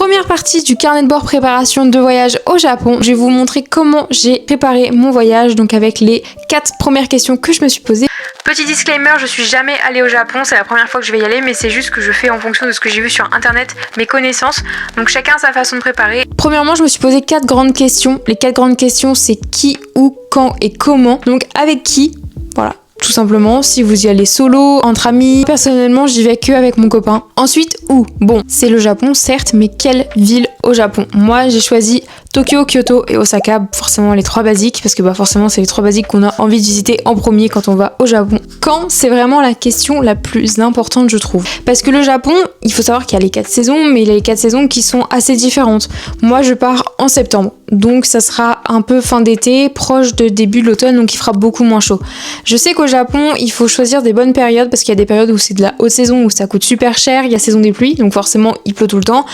Première partie du carnet de bord préparation de voyage au Japon. Je vais vous montrer comment j'ai préparé mon voyage, donc avec les 4 premières questions que je me suis posées. Petit disclaimer, je suis jamais allée au Japon, c'est la première fois que je vais y aller, mais c'est juste que je fais en fonction de ce que j'ai vu sur internet, mes connaissances, donc chacun a sa façon de préparer. Premièrement, je me suis posé 4 grandes questions. Les 4 grandes questions, c'est qui, où, quand et comment. Donc avec qui, voilà. Tout simplement, si vous y allez solo, entre amis. Personnellement, j'y vais que avec mon copain. Ensuite, où? Bon, c'est le Japon, certes, mais quelle ville au Japon? Moi, j'ai choisi Tokyo, Kyoto et Osaka, forcément les 3 basiques, parce que forcément c'est les 3 basiques qu'on a envie de visiter en premier quand on va au Japon. Quand? C'est vraiment la question la plus importante, je trouve. Parce que le Japon, il faut savoir qu'il y a les 4 saisons, mais il y a les 4 saisons qui sont assez différentes. Moi, je pars en septembre, donc ça sera un peu fin d'été, proche de début de l'automne, donc il fera beaucoup moins chaud. Je sais qu'au Japon, il faut choisir des bonnes périodes, parce qu'il y a des périodes où c'est de la haute saison, où ça coûte super cher, il y a saison des pluies, donc forcément il pleut tout le temps.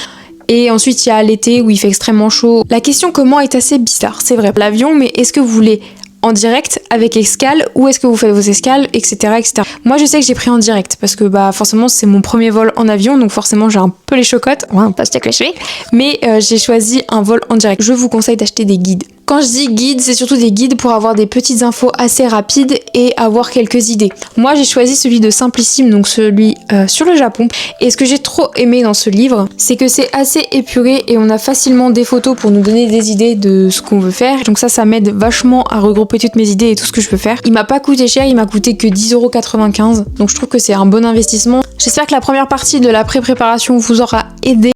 Et ensuite, il y a l'été où il fait extrêmement chaud. La question comment est assez bizarre, c'est vrai. L'avion, mais est-ce que vous voulez en direct avec escale ou est-ce que vous faites vos escales, etc., etc. Moi, je sais que j'ai pris en direct parce que forcément, c'est mon premier vol en avion, donc forcément, j'ai un peu les chocottes, pas se clasher, mais j'ai choisi un vol en direct. Je vous conseille d'acheter des guides. Quand je dis guide, c'est surtout des guides pour avoir des petites infos assez rapides et avoir quelques idées. Moi, j'ai choisi celui de Simplissime, donc celui sur le Japon. Et ce que j'ai trop aimé dans ce livre, c'est que c'est assez épuré et on a facilement des photos pour nous donner des idées de ce qu'on veut faire. Donc ça m'aide vachement à regrouper toutes mes idées et tout ce que je peux faire. Il m'a pas coûté cher, il m'a coûté que 10,95 €. Donc je trouve que c'est un bon investissement. J'espère que la première partie de la pré-préparation vous aura aidé.